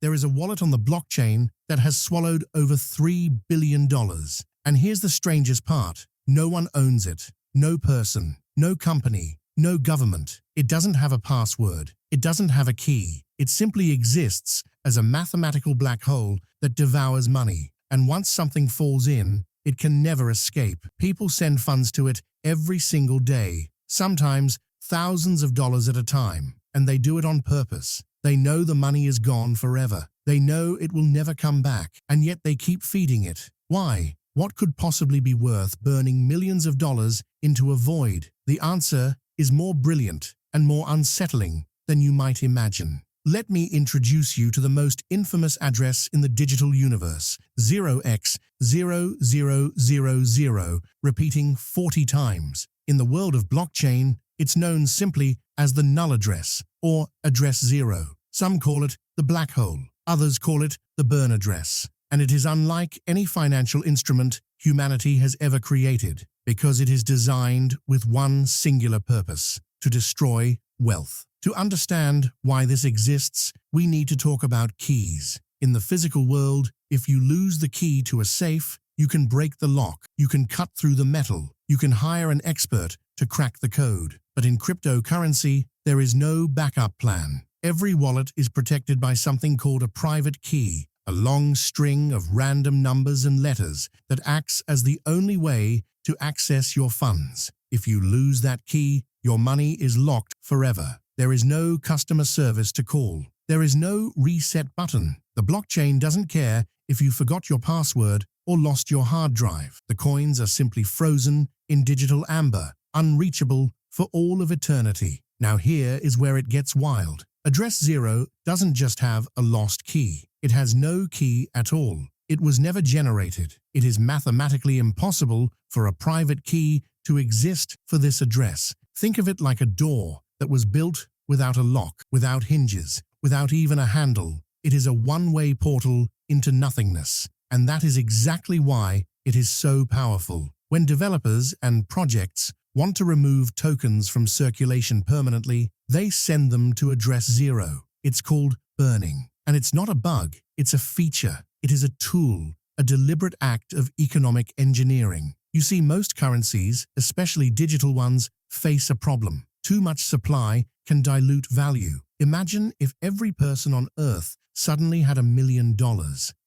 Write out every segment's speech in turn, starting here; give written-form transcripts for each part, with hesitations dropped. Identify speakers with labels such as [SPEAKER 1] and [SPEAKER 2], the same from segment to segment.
[SPEAKER 1] there is a wallet on the blockchain that has swallowed over $3 billion. And here's the strangest part. No one owns it. No person, no company, no government. It doesn't have a password. It doesn't have a key. It simply exists as a mathematical black hole that devours money. And once something falls in, it can never escape. People send funds to it every single day, sometimes thousands of dollars at a time. And they do it on purpose. They know the money is gone forever. They know it will never come back. And yet they keep feeding it. Why? What could possibly be worth burning millions of dollars into a void? The answer is more brilliant and more unsettling than you might imagine. Let me introduce you to the most infamous address in the digital universe, 0x0000, repeating 40 times. In the world of blockchain, it's known simply as the null address, or address zero. Some call it the black hole, others call it the burn address. And it is unlike any financial instrument humanity has ever created, because it is designed with one singular purpose: to destroy wealth. To understand why this exists, we need to talk about keys. In the physical world, if you lose the key to a safe, you can break the lock, you can cut through the metal, you can hire an expert to crack the code. But in cryptocurrency, there is no backup plan. Every wallet is protected by something called a private key, a long string of random numbers and letters that acts as the only way to access your funds. If you lose that key, your money is locked forever. There is no customer service to call. There is no reset button. The blockchain doesn't care if you forgot your password or lost your hard drive. The coins are simply frozen in digital amber, unreachable for all of eternity. Now here is where it gets wild. Address zero doesn't just have a lost key. It has no key at all. It was never generated. It is mathematically impossible for a private key to exist for this address. Think of it like a door that was built without a lock, without hinges, without even a handle. It is a one-way portal into nothingness. And that is exactly why it is so powerful. When developers and projects want to remove tokens from circulation permanently, they send them to address zero. It's called burning. And it's not a bug, it's a feature. It is a tool, a deliberate act of economic engineering. You see, most currencies, especially digital ones, face a problem. Too much supply can dilute value. Imagine if every person on Earth suddenly had $1 million.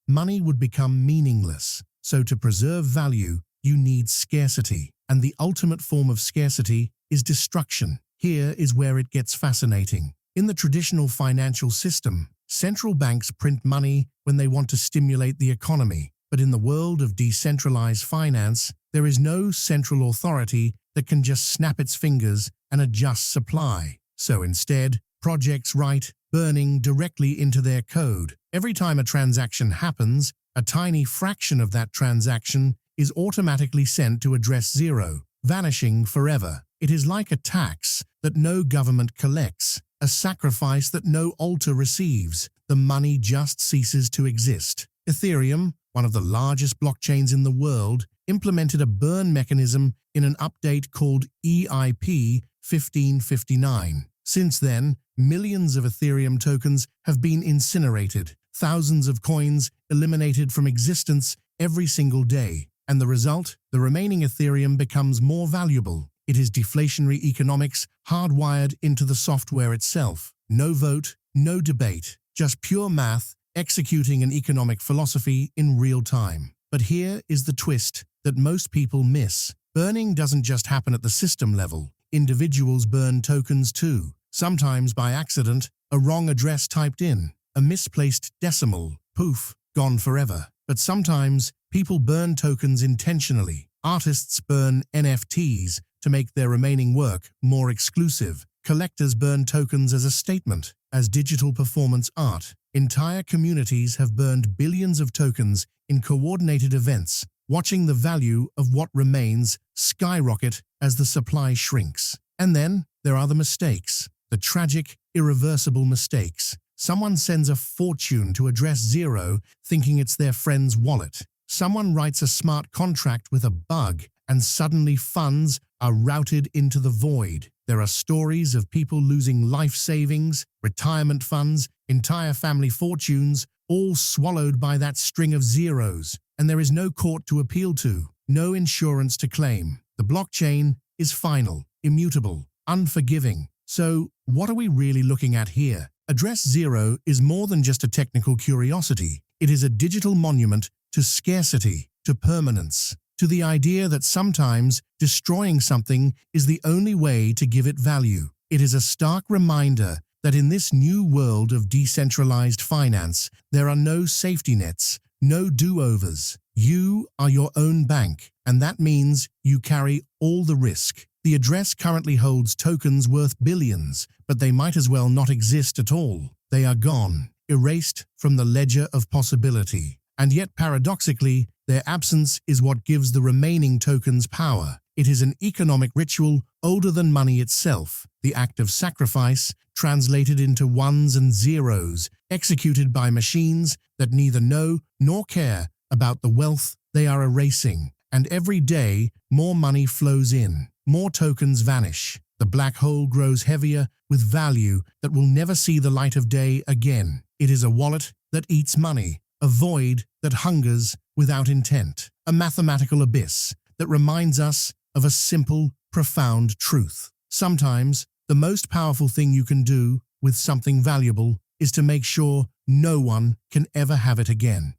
[SPEAKER 1] Money would become meaningless. So to preserve value, you need scarcity. And the ultimate form of scarcity is destruction. Here is where it gets fascinating. In the traditional financial system, central banks print money when they want to stimulate the economy. But in the world of decentralized finance, there is no central authority that can just snap its fingers and adjust supply. So instead, projects write burning directly into their code. Every time a transaction happens, a tiny fraction of that transaction is automatically sent to address zero, vanishing forever. It is like a tax that no government collects, a sacrifice that no altar receives. The money just ceases to exist. Ethereum, one of the largest blockchains in the world, implemented a burn mechanism in an update called EIP 1559. Since then, millions of Ethereum tokens have been incinerated, thousands of coins eliminated from existence every single day. And the result? The remaining Ethereum becomes more valuable. It is deflationary economics hardwired into the software itself. No vote, no debate, just pure math executing an economic philosophy in real time. But here is the twist that most people miss. Burning doesn't just happen at the system level. Individuals burn tokens too, sometimes by accident, a wrong address typed in, a misplaced decimal, poof, gone forever. But sometimes people burn tokens intentionally. Artists burn NFTs to make their remaining work more exclusive. Collectors burn tokens as a statement, as digital performance art. Entire communities have burned billions of tokens in coordinated events, watching the value of what remains skyrocket as the supply shrinks. And then there are the mistakes, the tragic, irreversible mistakes. Someone sends a fortune to address zero thinking it's their friend's wallet. Someone writes a smart contract with a bug and suddenly funds are routed into the void. There are stories of people losing life savings, retirement funds, entire family fortunes, all swallowed by that string of zeros. And there is no court to appeal to, no insurance to claim. The blockchain is final, immutable, unforgiving. So, what are we really looking at here? Address zero is more than just a technical curiosity. It is a digital monument to scarcity, to permanence, to the idea that sometimes destroying something is the only way to give it value. It is a stark reminder that in this new world of decentralized finance, there are no safety nets, no do-overs. You are your own bank, and that means you carry all the risk. The address currently holds tokens worth billions, but they might as well not exist at all. They are gone, erased from the ledger of possibility. And yet, paradoxically, their absence is what gives the remaining tokens power. It is an economic ritual older than money itself, the act of sacrifice translated into ones and zeros, executed by machines that neither know nor care about the wealth they are erasing. And every day, more money flows in, more tokens vanish. The black hole grows heavier with value that will never see the light of day again. It is a wallet that eats money, a void that hungers without intent, a mathematical abyss that reminds us of a simple, profound truth. Sometimes, the most powerful thing you can do with something valuable is to make sure no one can ever have it again.